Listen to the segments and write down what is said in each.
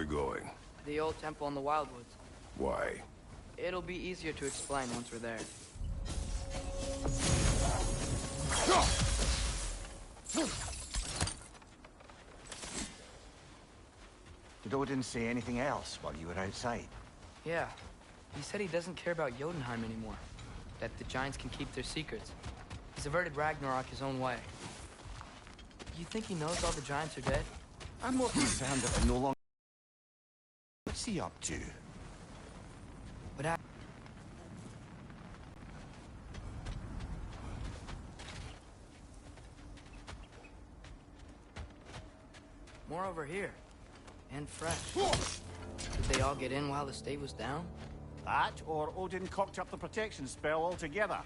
we going? The old temple in the Wildwoods. Why? It'll be easier to explain once we're there. Did Odin say anything else while you were outside? Yeah. He said he doesn't care about Jotunheim anymore. That the giants can keep their secrets. He's averted Ragnarok his own way. You think he knows all the giants are dead? I'm more concerned that they're no longer... What's he up to? But more over here. And fresh. Did they all get in while the stave was down? That, or Odin cocked up the protection spell altogether.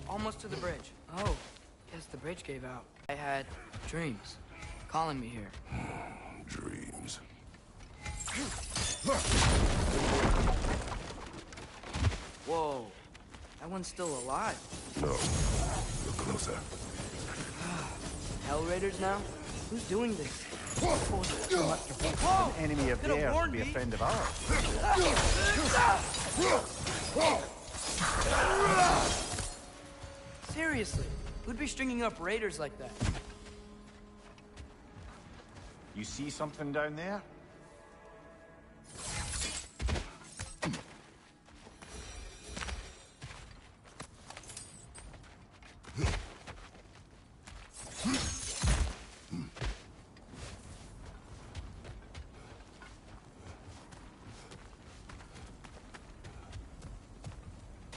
Almost to the bridge. Oh, guess the bridge gave out. I had dreams calling me here. Dreams. Whoa, that one's still alive. No. Look closer. Hell Raiders now? Who's doing this? Too much to hope an enemy of theirs to be a friend of ours. Seriously, who'd be stringing up raiders like that? You see something down there?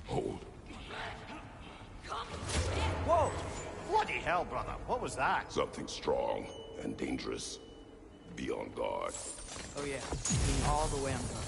Hold. Whoa! Bloody hell, brother. What was that? Something strong and dangerous. Be on guard. Oh yeah, being all the way on guard.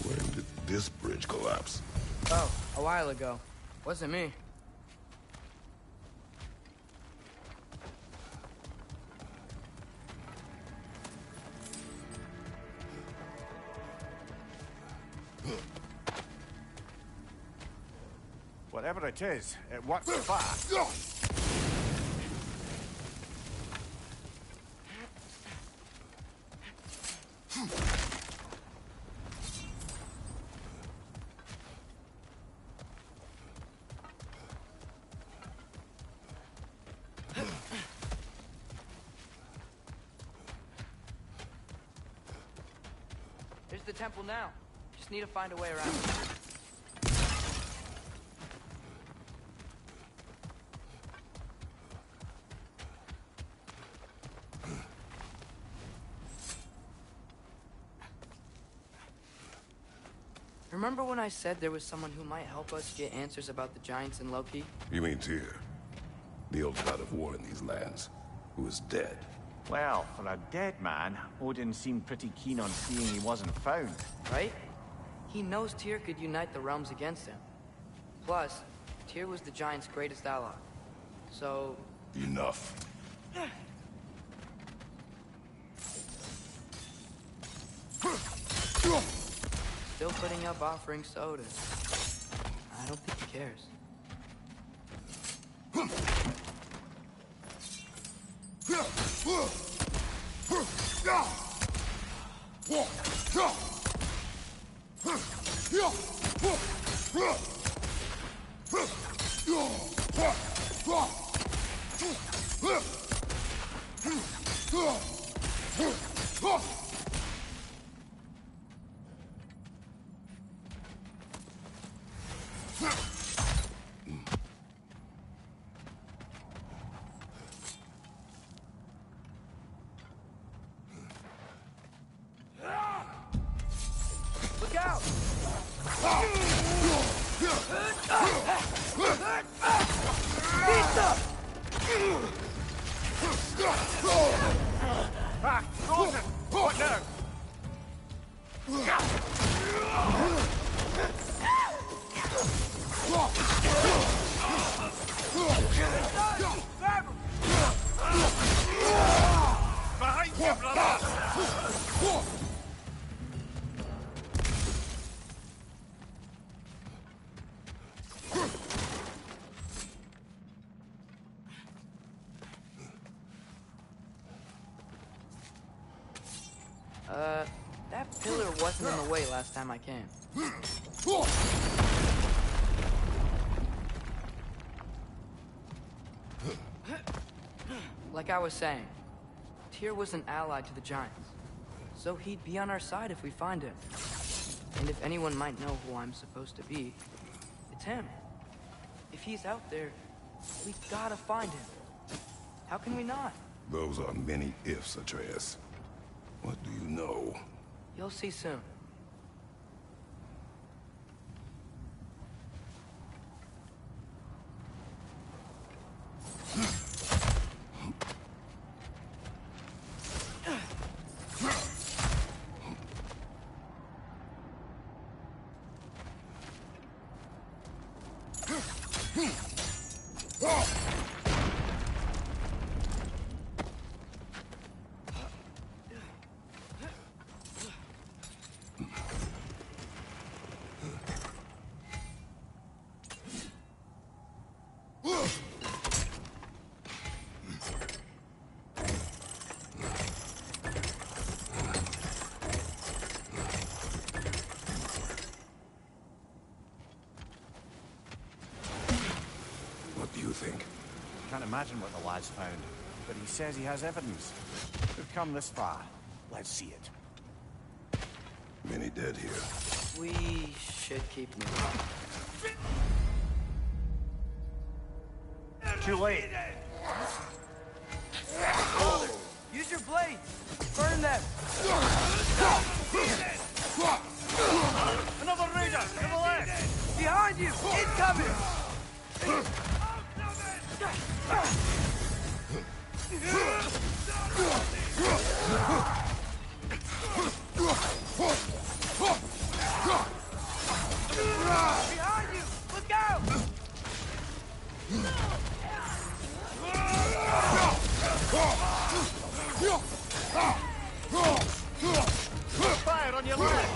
When did this bridge collapse? Oh, a while ago. Wasn't me. Whatever it is, it works fast. There's the temple now. Just need to find a way around. Remember when I said there was someone who might help us get answers about the giants and Loki? You mean Tyr? The old god of war in these lands, who is dead. Well, for a dead man, Odin seemed pretty keen on seeing he wasn't found. Right? He knows Tyr could unite the realms against him. Plus, Tyr was the giant's greatest ally. So... Enough. Still putting up offerings to Odin. I don't think he cares. Look out! Pizza! Ah, frozen! What now? Behind you, brother! That pillar wasn't in the way last time I came. Like I was saying, Tyr was an ally to the Giants, so he'd be on our side if we find him. And if anyone might know who I'm supposed to be, it's him. If he's out there, we gotta find him. How can we not? Those are many ifs, Atreus. What do you know? You'll see soon. What do you think? Can't imagine what the lad's found, but he says he has evidence. We've come this far. Let's see it. Many dead here. We should keep moving. Too late. Use your blade! Burn them! Another raider! To the left! Behind you! Incoming! Behind you! Look out! Fire on your left!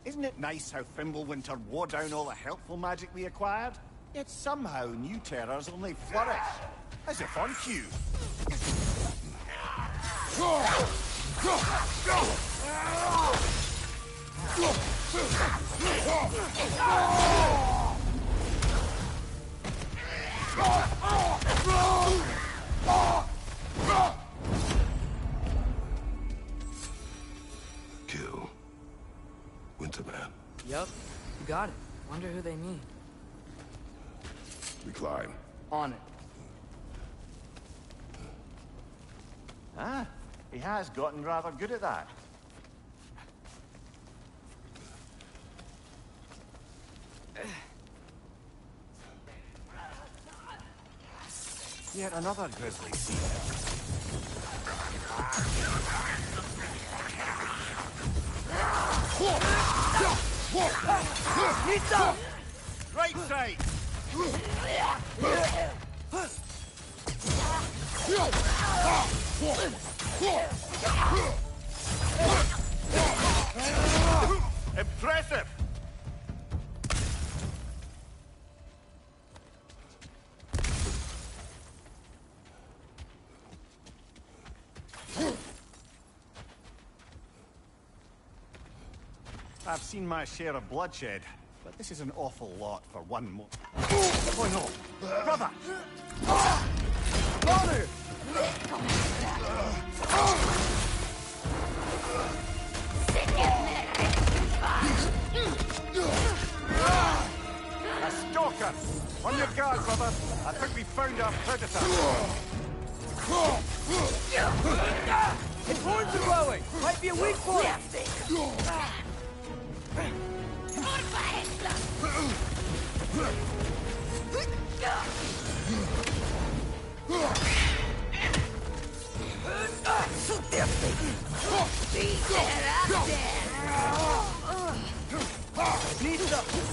Isn't it nice how Fimbulwinter wore down all the helpful magic we acquired? Yet somehow new terrors only flourish. As if on cue. Kill. Winterman. Yup, you got it. Wonder who they mean. We climb. On it. Ah, he has gotten rather good at that. Yet another grisly scene. Need some! Right side! Impressive! I've seen my share of bloodshed, but this is an awful lot for one more. Oh no! Brother! Brother! A stalker! On your guard, brother! I think we found our predator! His horns are glowing! Might be a weak point! Need some!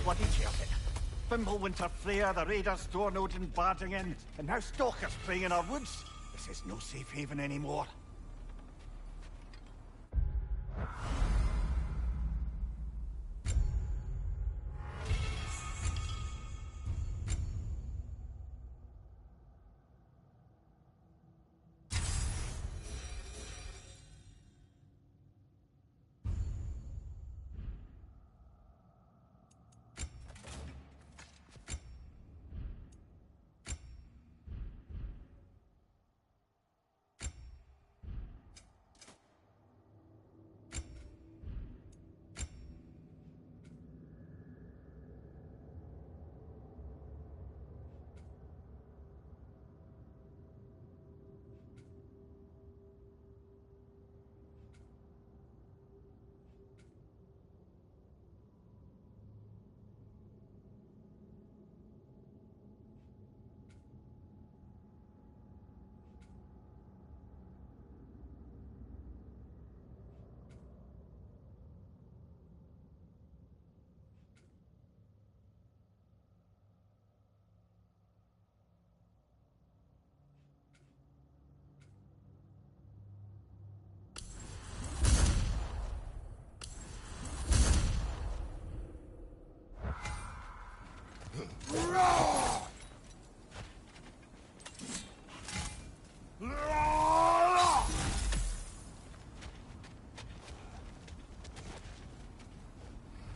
Bloody killed it. Fimbulwinter Freya, the raiders, Stornode and barging in, and now stalkers playing in our woods. This is no safe haven anymore.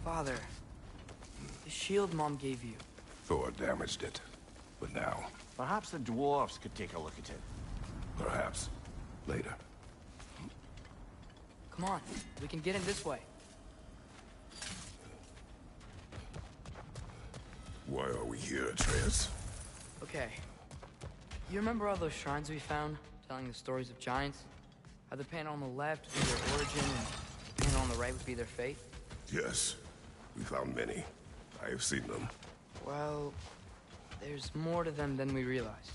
Father, the shield Mom gave you. Thor damaged it. But now, Perhaps the dwarves could take a look at it. perhaps, later. Come on, we can get in this way. Why are we here, Atreus? Okay. You remember all those shrines we found, telling the stories of giants? How the panel on the left would be their origin, and the panel on the right would be their fate? Yes, we found many. I have seen them. Well, there's more to them than we realized.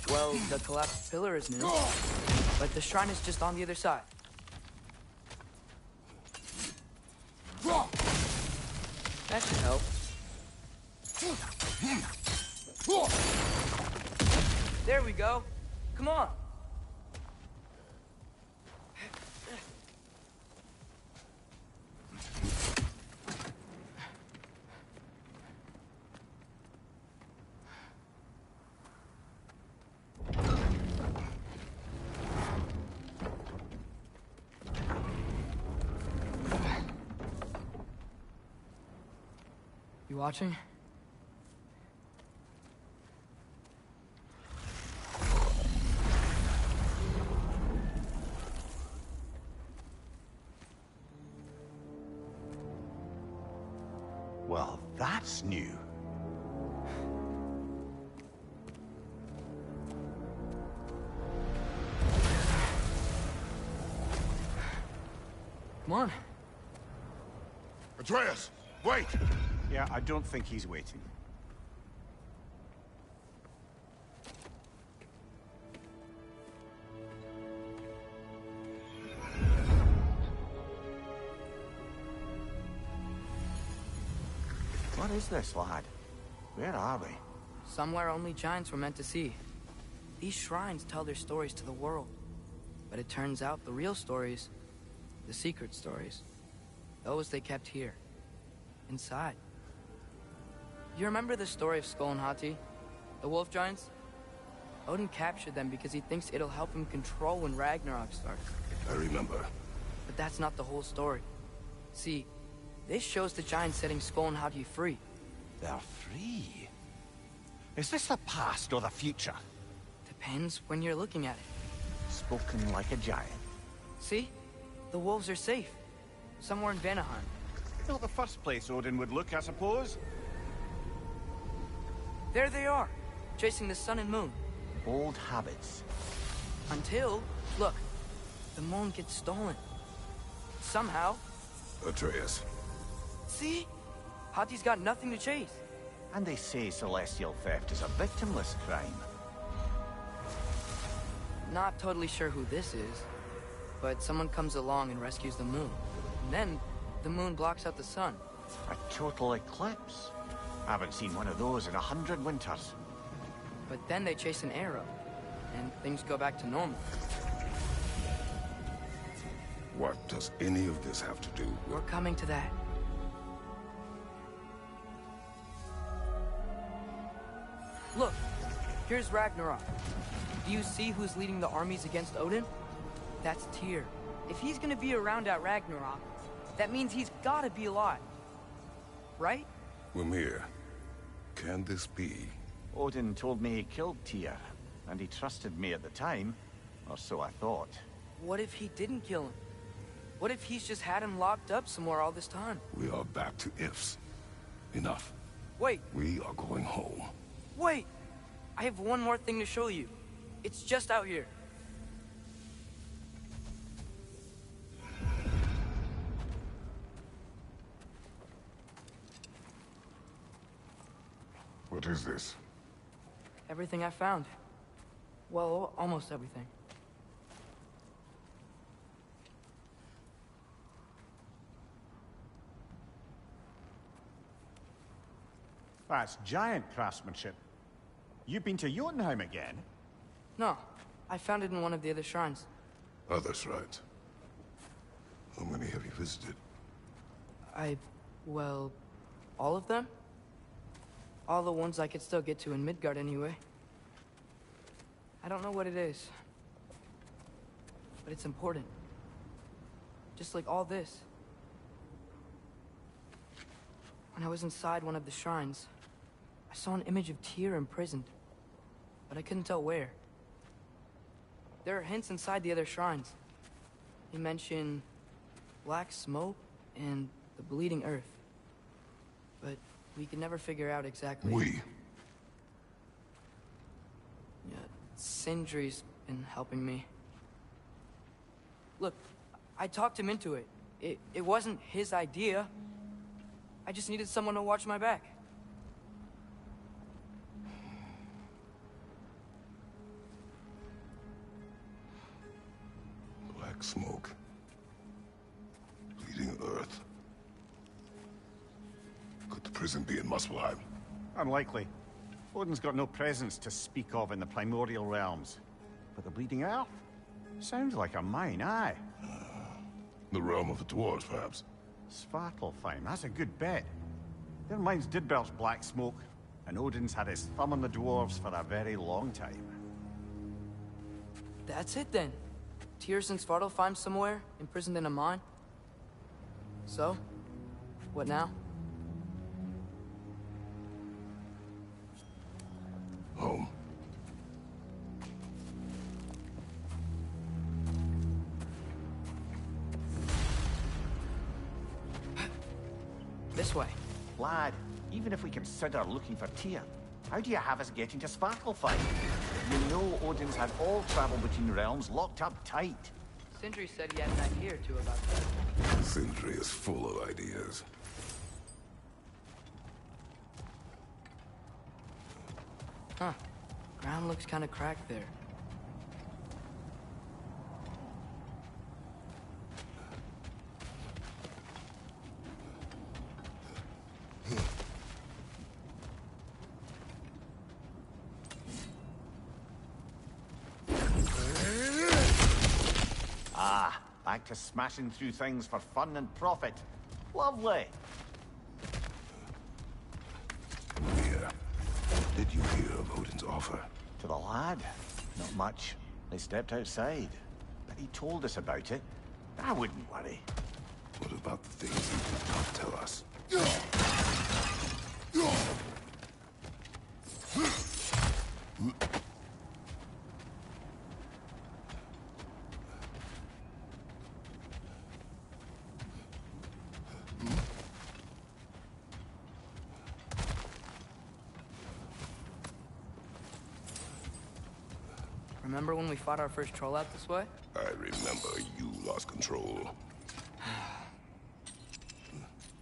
Well, the collapsed pillar is new, but the shrine is just on the other side. That should help. There we go. Come on. You watching? Well, that's new. Come on. Atreus, wait! Yeah, I don't think he's waiting. What is this, lad? Where are we? Somewhere only giants were meant to see. These shrines tell their stories to the world. But it turns out the real stories, the secret stories, those they kept here, inside. You remember the story of Skull and Hati, the wolf giants? Odin captured them because he thinks it'll help him control when Ragnarok starts. I remember. But that's not the whole story. See, this shows the giants setting Skull and Hati free. They're free. Is this the past or the future? Depends when you're looking at it. Spoken like a giant. See? The wolves are safe. Somewhere in Vanaheim. Not the first place Odin would look, I suppose. There they are, chasing the sun and moon. Old habits. Until, look, the moon gets stolen. Somehow. Atreus. See? Hati's got nothing to chase. And they say celestial theft is a victimless crime. Not totally sure who this is, but someone comes along and rescues the moon. And then, the moon blocks out the sun. A total eclipse. Haven't seen one of those in 100 winters. But then they chase an arrow, and things go back to normal. What does any of this have to do with... We're coming to that. Look, here's Ragnarok. Do you see who's leading the armies against Odin? That's Tyr. If he's gonna be around at Ragnarok, that means he's gotta be alive. Right? Mimir, can this be? Odin told me he killed Tyr, and he trusted me at the time, or so I thought. What if he didn't kill him? What if he's just had him locked up somewhere all this time? We are back to ifs. Enough. Wait, We are going home. wait! I have one more thing to show you. It's just out here. What is this? Everything I found. Well, almost everything. That's giant craftsmanship. You've been to Jotunheim again? No, I found it in one of the other shrines. Other shrines. How many have you visited? Well, all of them? All the ones I could still get to in Midgard anyway. I don't know what it is. But it's important. Just like all this. When I was inside one of the shrines, I saw an image of Tyr imprisoned. But I couldn't tell where. There are hints inside the other shrines. He mentioned black smoke and the bleeding earth. But we could never figure out exactly... We. Yeah, Sindri's been helping me. Look, I talked him into it. It wasn't his idea. I just needed someone to watch my back. Black smoke. Bleeding earth. Could the prison be in Muspelheim? Unlikely. Odin's got no presence to speak of in the primordial realms. But the Bleeding Earth? Sounds like a mine, aye. The realm of the dwarves, perhaps. Svartalfheim, that's a good bet. Their mines did belch black smoke, and Odin's had his thumb on the dwarves for a very long time. That's it then. Tyr's in Svartalfheim somewhere, imprisoned in a mine. So, what now? This way. Lad, even if we consider looking for Tyr, how do you have us getting to Svartalfheim? You know Odin's had all travel between realms locked up tight. Sindri said he had an idea or two about that. Sindri is full of ideas. Huh. Ground looks kind of cracked there. Back to smashing through things for fun and profit. Lovely. Here. Did you hear of Odin's offer? To the lad? Not much. They stepped outside. But he told us about it. I wouldn't worry. What about the things he did not tell us? Remember when we fought our first troll out this way? I remember you lost control.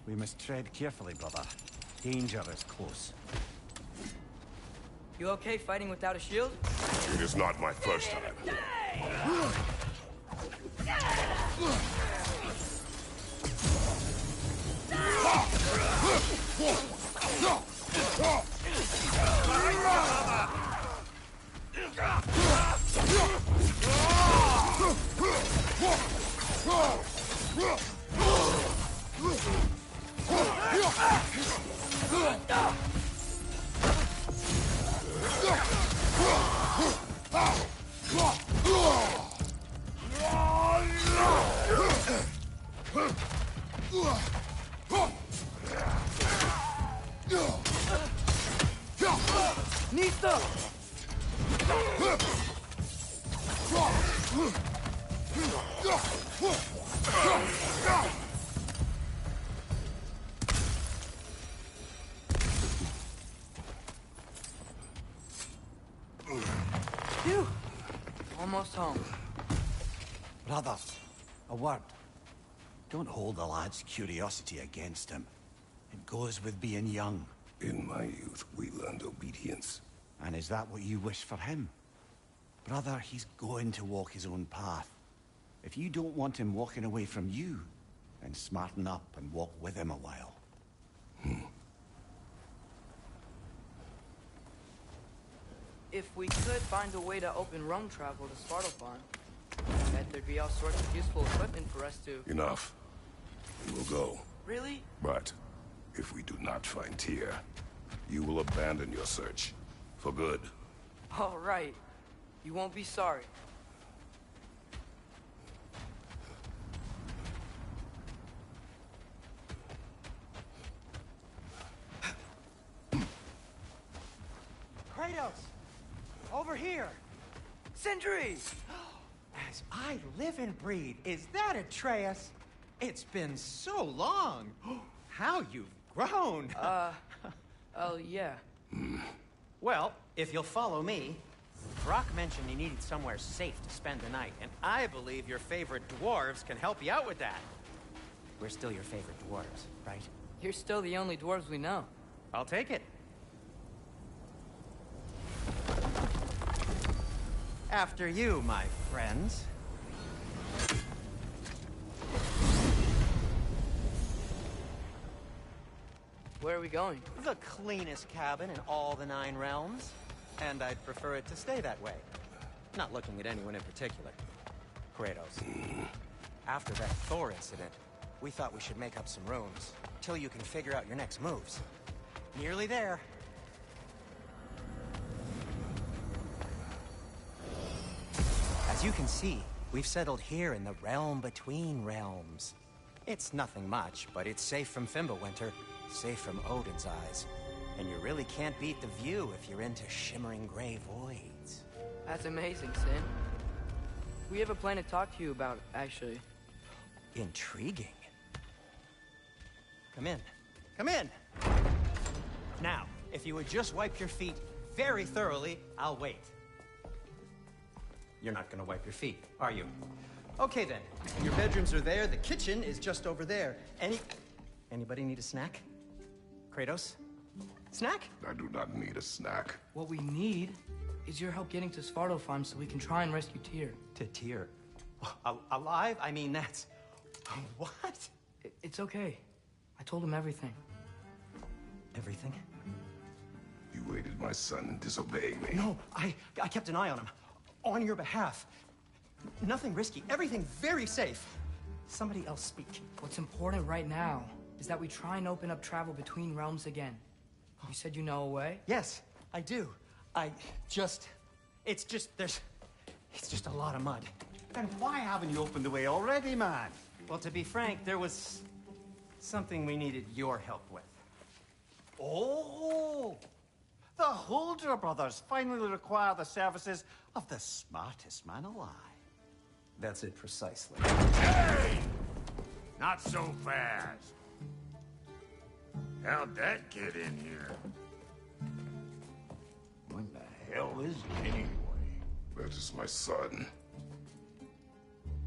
We must tread carefully, brother. Danger is close. You okay fighting without a shield? It is not my first time. Nista! Phew! Almost home. Brother, a word. Don't hold the lad's curiosity against him. It goes with being young. In my youth, we learned obedience. And is that what you wish for him? Brother, he's going to walk his own path. If you don't want him walking away from you, then smarten up and walk with him a while. If we could find a way to open roam travel to Svartalfheim, I bet there'd be all sorts of useful equipment for us to... Enough. We will go. Really? But if we do not find Tyr, you will abandon your search. For good. All right. You won't be sorry. Kratos! Over here! Sindri! As I live and breathe, is that Atreus? It's been so long! How you've grown! Oh, yeah. Well, if you'll follow me, Brock mentioned he needed somewhere safe to spend the night, and I believe your favorite dwarves can help you out with that. We're still your favorite dwarves, right? You're still the only dwarves we know. I'll take it. After you, my friends. Where are we going? The cleanest cabin in all the 9 realms. And I'd prefer it to stay that way. Not looking at anyone in particular. Kratos. After that Thor incident, we thought we should make up some rooms, till you can figure out your next moves. Nearly there. As you can see, we've settled here in the realm between realms. It's nothing much, but it's safe from Fimbulwinter, safe from Odin's eyes. And you really can't beat the view if you're into shimmering gray voids. That's amazing, Sin. We have a plan to talk to you about, actually. Intriguing. Come in. Come in. Now, if you would just wipe your feet very thoroughly, I'll wait. You're not gonna wipe your feet, are you? Okay then. Your bedrooms are there, the kitchen is just over there. Anybody need a snack? Kratos? Snack? I do not need a snack. What we need is your help getting to Svartalfheim so we can try and rescue Tyr. To Tyr? Alive? I mean, that's... What? It's okay. I told him everything. Everything? You aided my son in disobeying me. No, I kept an eye on him. On your behalf. Nothing risky. Everything very safe. Somebody else speak. What's important right now is that we try and open up travel between realms again. You said you know a way? Yes, I do. It's just a lot of mud. Then why haven't you opened the way already, man? Well, to be frank, there was something we needed your help with. Oh! The Holder brothers finally require the services of the smartest man alive. That's it precisely. Hey! Not so fast. How'd that get in here? What the hell is it anyway? That is my son.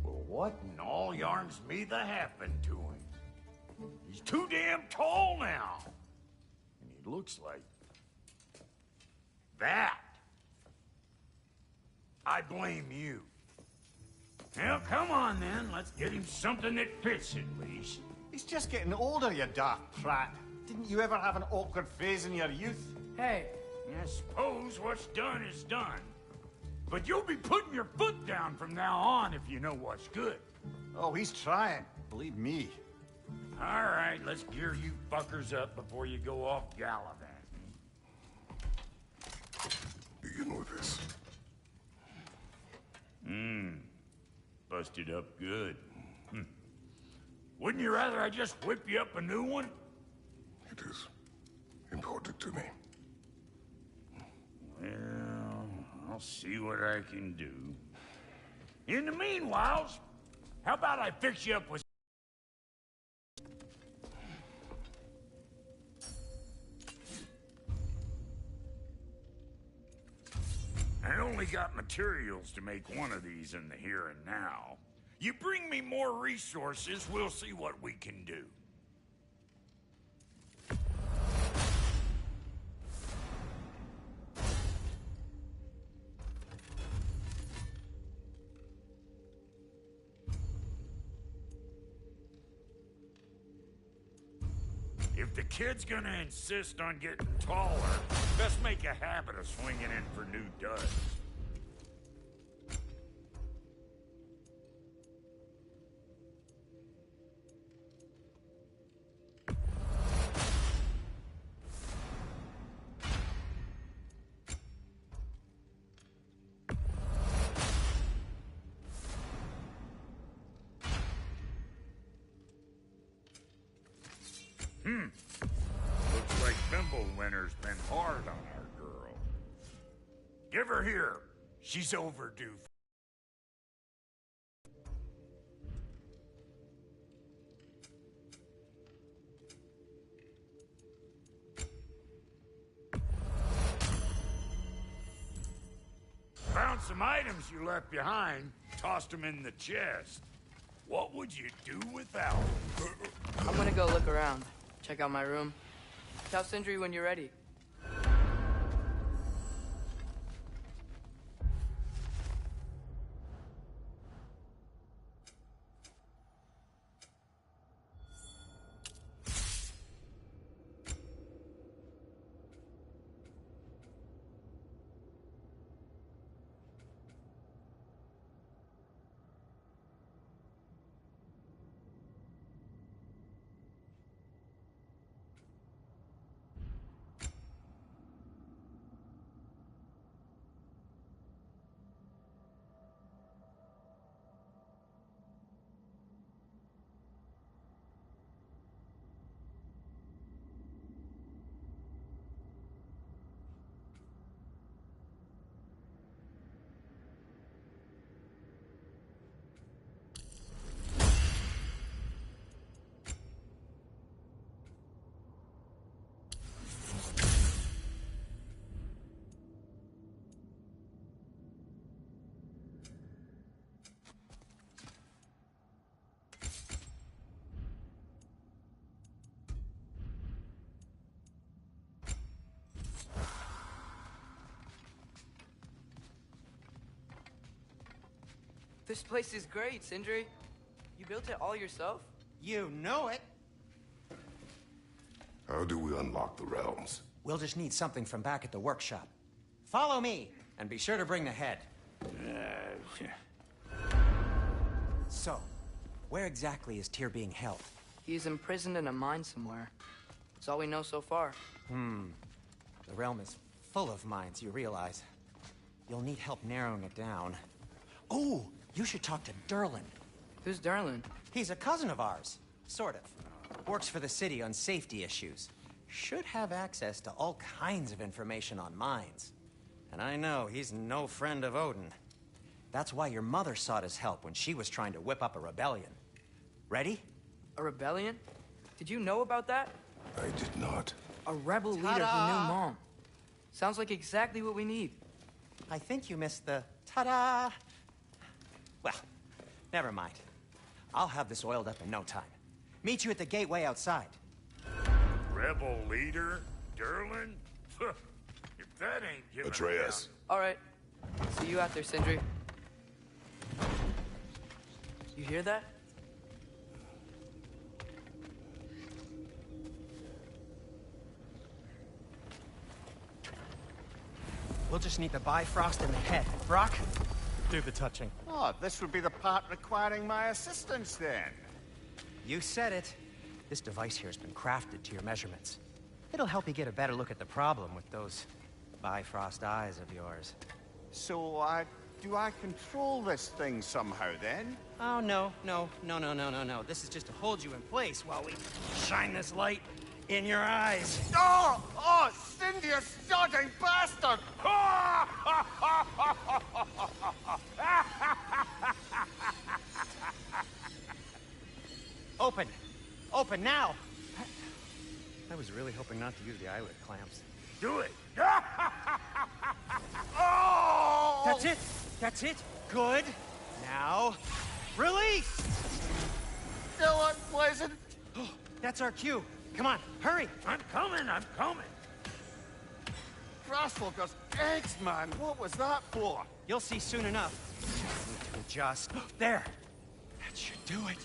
Well, what in all yarns me that happened to him? He's too damn tall now. And he looks like... that. I blame you. Well, come on then. Let's get him something that fits at least. He's just getting older, you daft prat. Didn't you ever have an awkward phase in your youth? Hey, I suppose what's done is done. But you'll be putting your foot down from now on if you know what's good. Oh, he's trying. Believe me. All right, let's gear you fuckers up before you go off gallivanting. Begin with this. Busted up good. Wouldn't you rather I just whip you up a new one? It is important to me. Well, I'll see what I can do. In the meanwhile, how about I fix you up with... I only got materials to make one of these in the here and now. You bring me more resources, we'll see what we can do. If the kid's gonna insist on getting taller, best make a habit of swinging in for new duds. Looks like Winter's been hard on our girl. Give her here. She's overdue. Found some items you left behind. Tossed them in the chest. What would you do without them? I'm gonna go look around. Check out my room. Tell Sindri when you're ready. This place is great, Sindri. You built it all yourself? You know it. How do we unlock the realms? We'll just need something from back at the workshop. Follow me, and be sure to bring the head. So, where exactly is Tyr being held? He's imprisoned in a mine somewhere. That's all we know so far. The realm is full of mines, you realize. You'll need help narrowing it down. Oh, you should talk to Durlin. Who's Darlin? He's a cousin of ours. Sort of. Works for the city on safety issues. Should have access to all kinds of information on mines. And I know he's no friend of Odin. That's why your mother sought his help when she was trying to whip up a rebellion. Ready? A rebellion? Did you know about that? I did not. A rebel leader who knew Mom. Sounds like exactly what we need. I think you missed the ta-da. Well, never mind. I'll have this oiled up in no time. Meet you at the gateway outside. Rebel leader? Durlin? If that ain't giving Atreus. All right. See you out there, Sindri. You hear that? We'll just need the Bifrost in the head. Brock, do the touching. Oh, this would be the part requiring my assistance then. You said it. This device here has been crafted to your measurements. It'll help you get a better look at the problem with those Bifrost eyes of yours. So, do I control this thing somehow then? Oh, no. This is just to hold you in place while we shine this light in your eyes. Oh! Oh, Cindy, you sodding bastard! Open! Open now! I was really hoping not to use the eyelid clamps. Do it! Oh! That's it! That's it! Good! Now, release! Still unpleasant. That's our cue. Come on, hurry! I'm coming! Grassfuckers, eggs, man. What was that for? You'll see soon enough. Need to adjust. There! That should do it.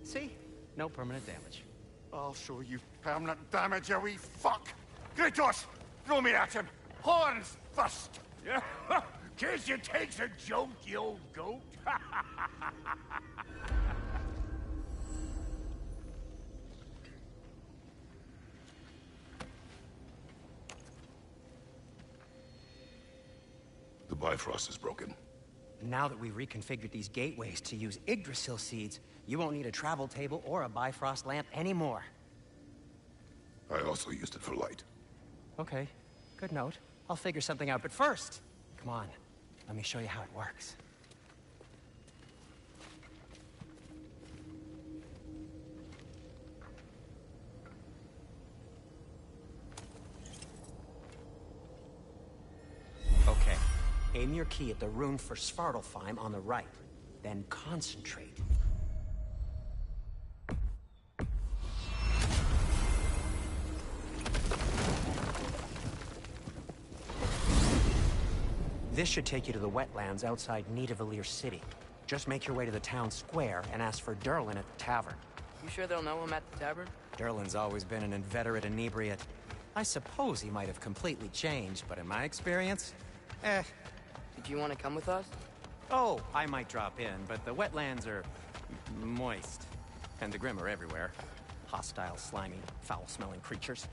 See? No permanent damage. I'll show you permanent damage, you wee fuck. Kratos, throw me at him. Horns first. Yeah. Case you takes a joke, you old goat. The Bifrost is broken. Now that we've reconfigured these gateways to use Yggdrasil seeds, you won't need a travel table or a Bifrost lamp anymore. I also used it for light. Okay, good note. I'll figure something out, but first, come on, let me show you how it works. Okay, aim your key at the rune for Svartalfheim on the right, then concentrate. This should take you to the wetlands outside Nidavellir City. Just make your way to the town square and ask for Durlin at the tavern. You sure they'll know him at the tavern? Durlin's always been an inveterate inebriate. I suppose he might have completely changed, but in my experience, Did you want to come with us? Oh, I might drop in, but the wetlands are moist. And the Grim are everywhere. Hostile, slimy, foul-smelling creatures.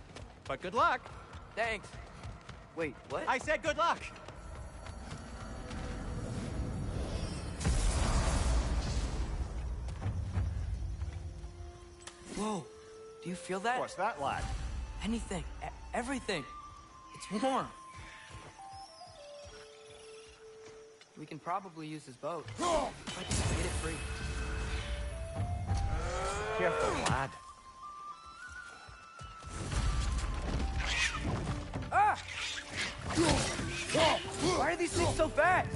But good luck! Thanks. Wait, what? I said good luck! Whoa. Do you feel that? What's that, lad? Anything. Everything. It's warm. We can probably use his boat. If I can get it free. Careful, lad. Ah! Why are these things so fast?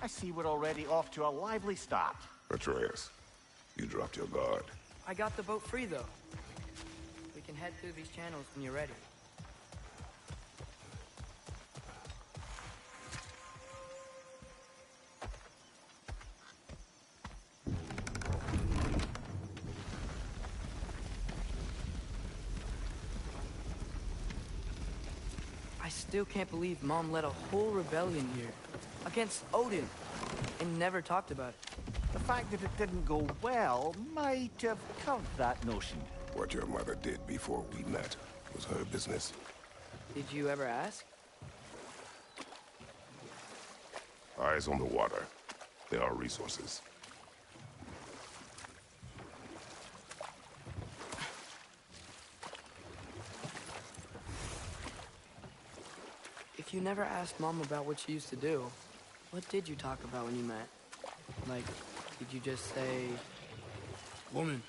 I see we're already off to a lively start. Atreus, you dropped your guard. I got the boat free, though. We can head through these channels when you're ready. I still can't believe Mom led a whole rebellion here. Against Odin. And never talked about it. The fact that it didn't go well might have curved that notion. What your mother did before we met was her business. Did you ever ask? Eyes on the water. There are resources. If you never asked Mom about what she used to do, what did you talk about when you met? Like, did you just say... Woman,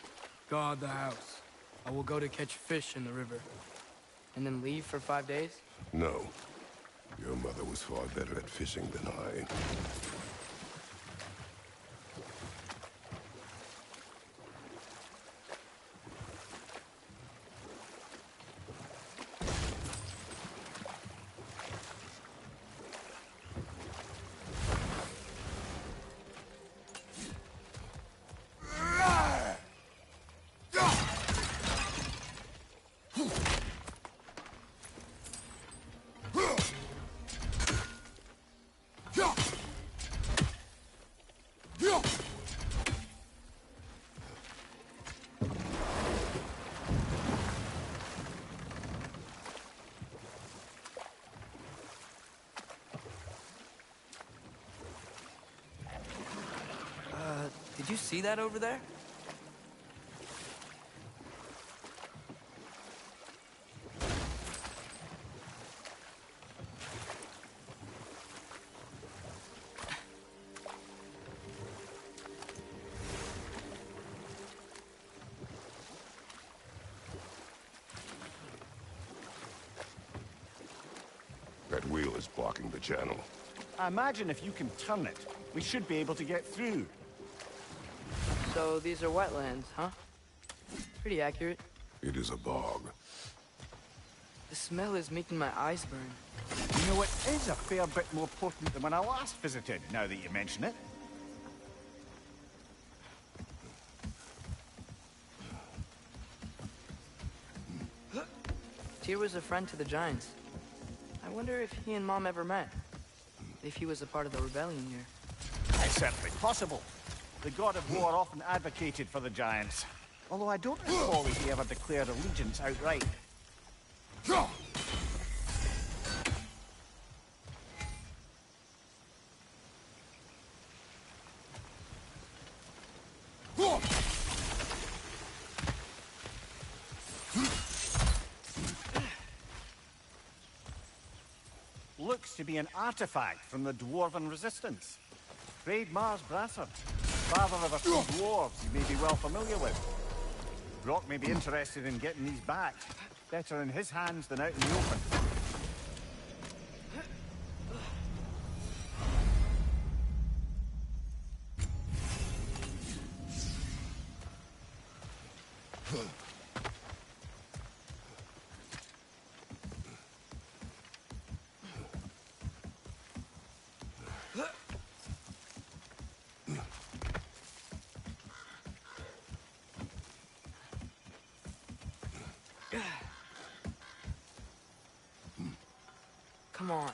guard the house. I will go to catch fish in the river. And then leave for 5 days? No. Your mother was far better at fishing than I. Did you see that over there? That wheel is blocking the channel. I imagine if you can turn it, we should be able to get through. So these are wetlands, huh? Pretty accurate. It is a bog. The smell is making my eyes burn. You know, it is a fair bit more potent than when I last visited, now that you mention it. Tyr was a friend to the Giants. I wonder if he and Mom ever met. If he was a part of the rebellion here. It's certainly possible. The god of war often advocated for the Giants. Although I don't recall if he ever declared allegiance outright. Looks to be an artifact from the Dwarven Resistance. Great Mars Brasser, father of a few dwarves you may be well familiar with. Brock may be interested in getting these back. Better in his hands than out in the open. Come on.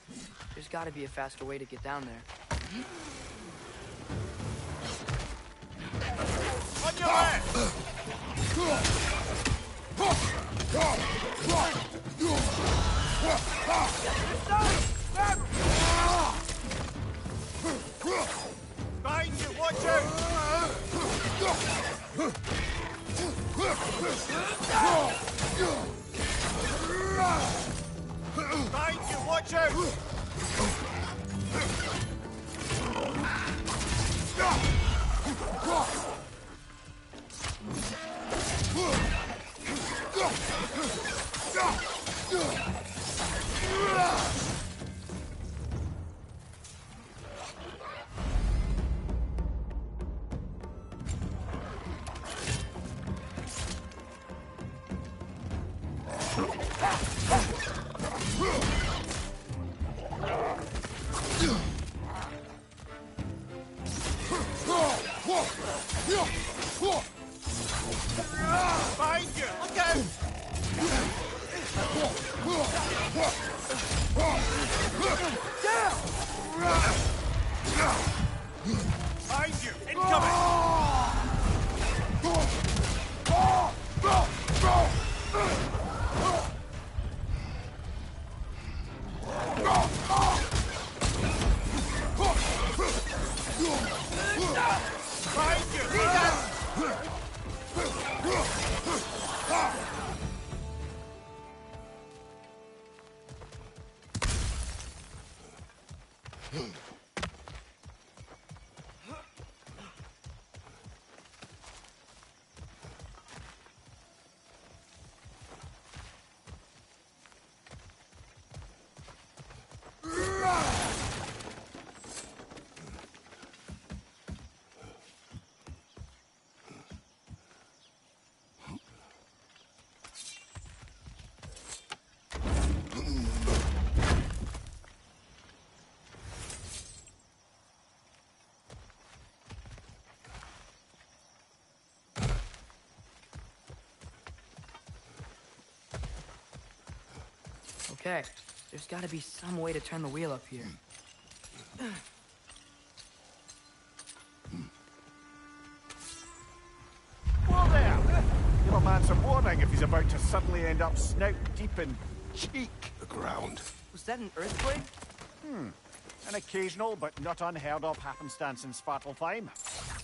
There's gotta be a faster way to get down there. On your left! Behind you, watch out! Behind you, watch out! Okay, there's gotta be some way to turn the wheel up here. Whoa there! Give a man some warning if he's about to suddenly end up snout deep in cheek. The ground. Was that an earthquake? An occasional but not unheard of happenstance in Svartalfheim.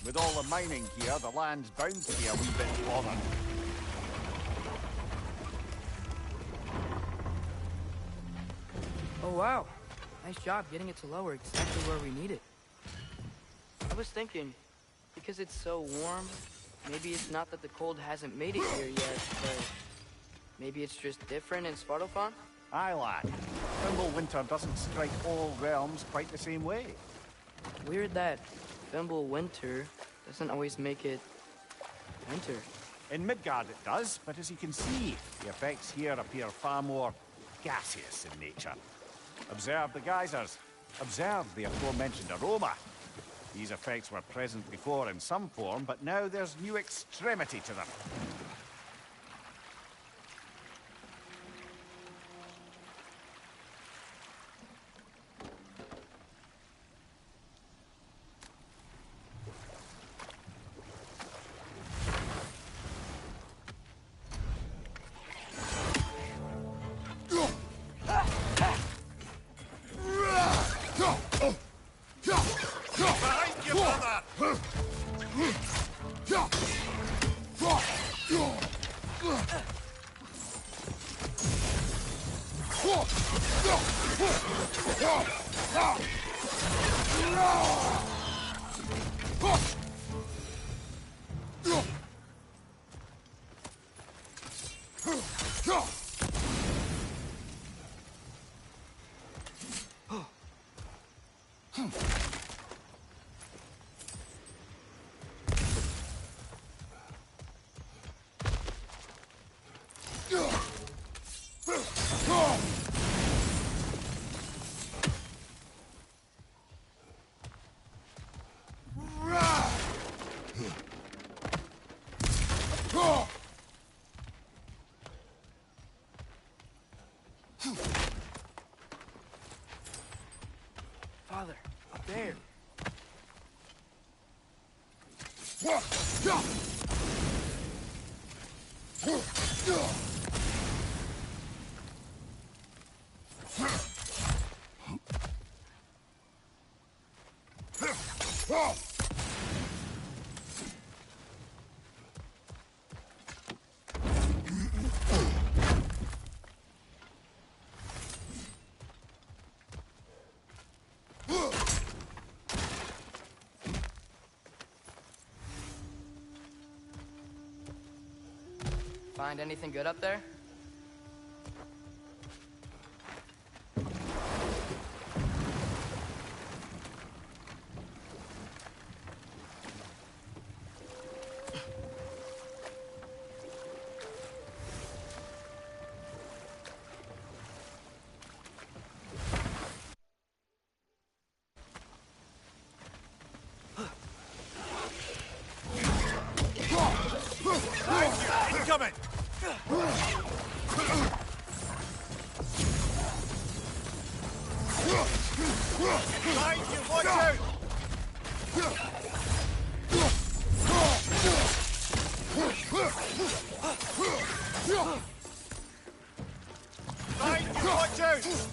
With all the mining here, the land's bound to be a wee bit bothered. Oh wow, nice job getting it to lower exactly where we need it. I was thinking, because it's so warm, maybe it's not that the cold hasn't made it here yet, but maybe it's just different in Svartalfheim? Aye, lad. Thimble winter doesn't strike all realms quite the same way. Weird that Thimble winter doesn't always make it winter. In Midgard it does, but as you can see, the effects here appear far more gaseous in nature. Observe the geysers. Observe the aforementioned aroma. These effects were present before in some form, but now there's new extremity to them. Father, up there. Find anything good up there? Incoming! Behind you, watch out! Behind you, watch out!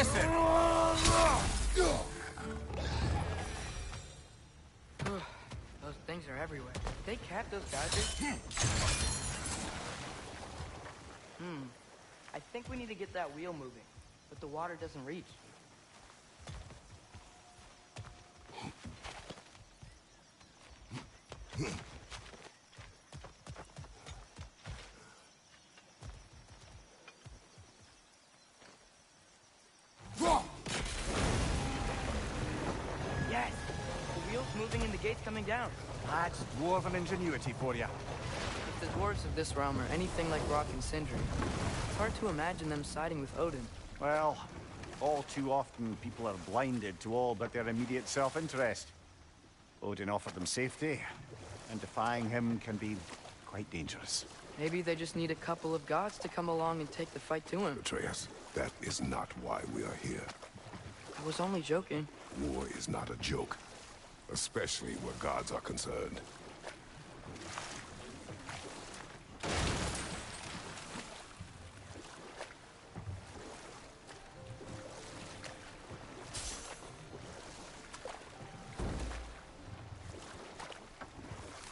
missing? Those things are everywhere. Did they cap those geysers? I think we need to get that wheel moving, but the water doesn't reach. Yes! The wheel's moving and the gate's coming down. That's dwarven ingenuity for you. If the dwarves of this realm are anything like Rock and Sindri, it's hard to imagine them siding with Odin. Well, all too often people are blinded to all but their immediate self-interest. Odin offered them safety, and defying him can be quite dangerous. Maybe they just need a couple of gods to come along and take the fight to him. Atreus, that is not why we are here. I was only joking. War is not a joke, especially where gods are concerned.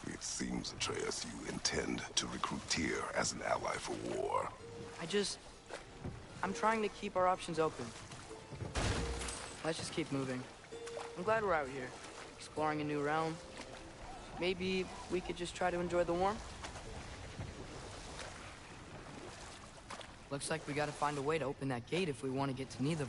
It seems, Atreus, you intend to recruit Tyr as an ally for war. I'm trying to keep our options open. Let's just keep moving. I'm glad we're out here, exploring a new realm. Maybe we could just try to enjoy the warmth? Looks like we gotta find a way to open that gate if we want to get to Nidavellir.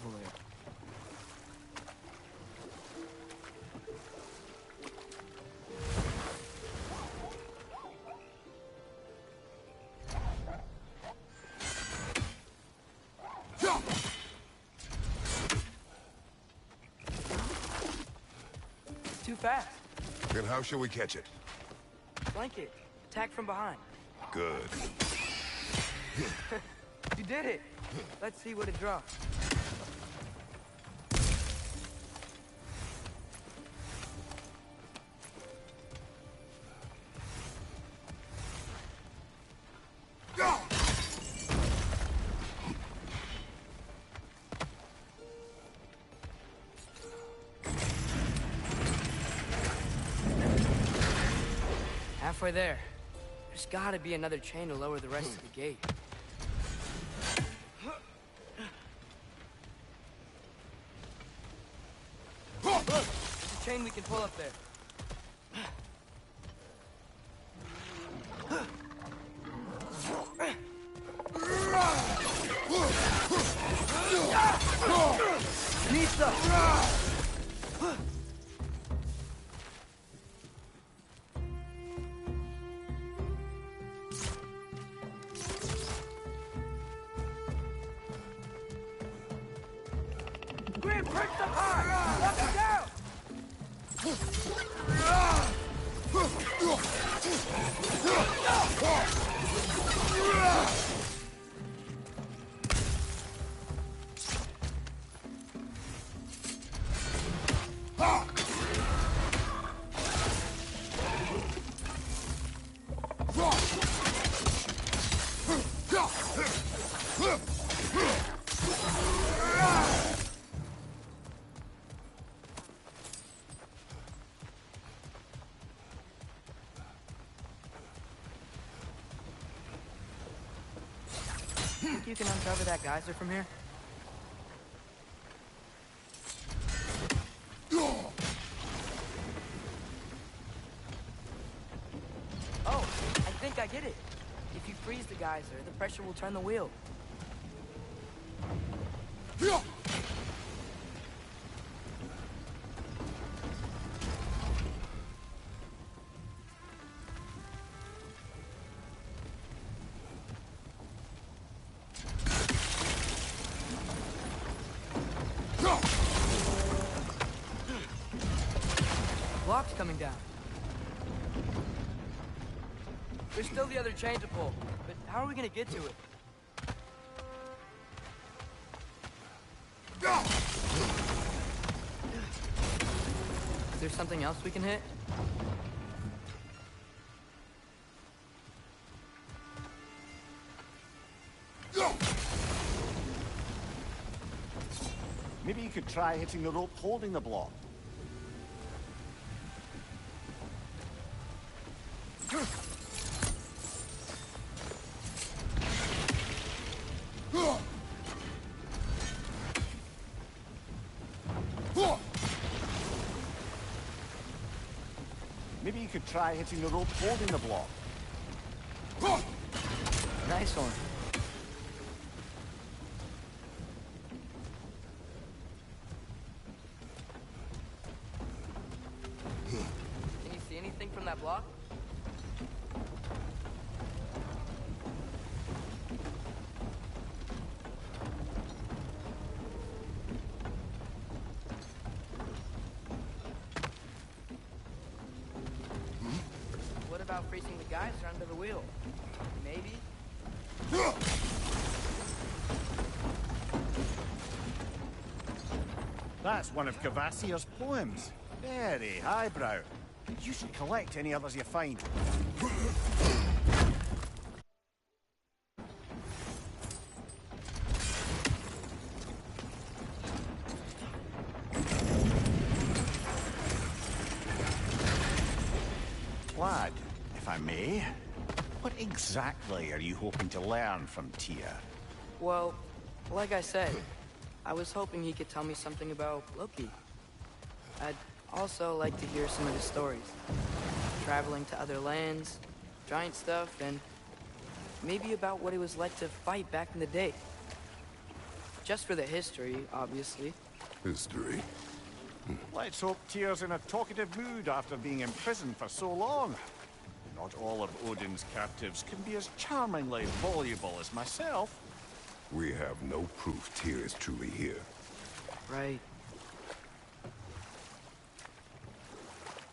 Too fast. Then how shall we catch it? Flank it. Attack from behind. Good. You did it. Let's see what it drops. Halfway there. There's gotta be another chain to lower the rest of the gate. Look! There's a chain we can pull up there. Need some! Grim, break the high! Lock it down! Think you can uncover that geyser from here? Oh, I think I get it. If you freeze the geyser, the pressure will turn the wheel. Block's coming down. There's still the other chain to pull, but how are we gonna get to it? Is there something else we can hit? Maybe you could try hitting the rope holding the block. Maybe you could try hitting the rope holding the block. Nice one. Can you see anything from that block? What about facing the guys under the wheel? Maybe? That's one of Cavassier's poems. Very highbrow. You should collect any others you find. Lad, if I may, what exactly are you hoping to learn from Tyr? Well, like I said, I was hoping he could tell me something about Loki. I'd also like to hear some of his stories. Traveling to other lands, giant stuff, and maybe about what it was like to fight back in the day. Just for the history, obviously. History? Let's hope Tyr's in a talkative mood after being imprisoned for so long. Not all of Odin's captives can be as charmingly voluble as myself. We have no proof Tyr is truly here. Right.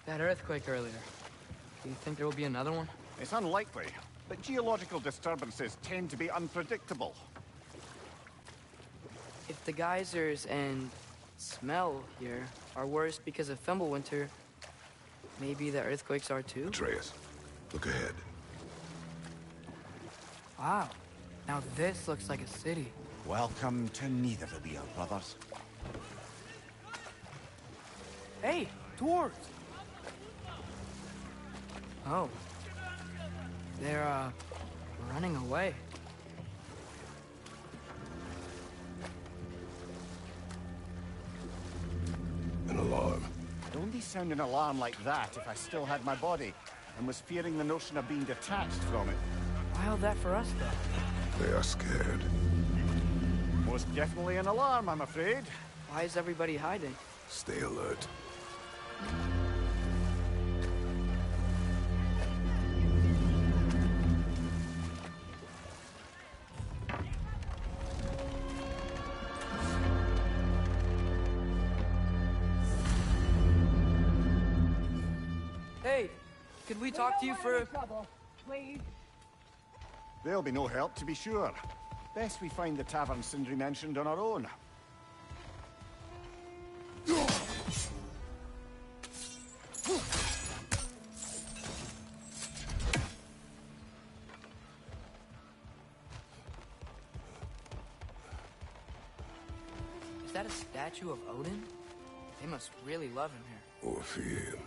That earthquake earlier. Do you think there will be another one? It's unlikely, but geological disturbances tend to be unpredictable. If the geysers and smell here are worse because of Fimbulwinter, maybe the earthquakes are too? Atreus, look ahead. Wow. Now this looks like a city. Welcome to Netherville, brothers. Hey, dwarves! Oh. They're, running away. An alarm. I'd only sound an alarm like that if I still had my body, and was fearing the notion of being detached from it. Why all that for us, though? They are scared. Most definitely an alarm, I'm afraid. Why is everybody hiding? Stay alert. Hey, could we talk to you for... trouble, please. There'll be no help, to be sure. Best we find the tavern Sindri mentioned on our own. Is that a statue of Odin? They must really love him here. Or fear him.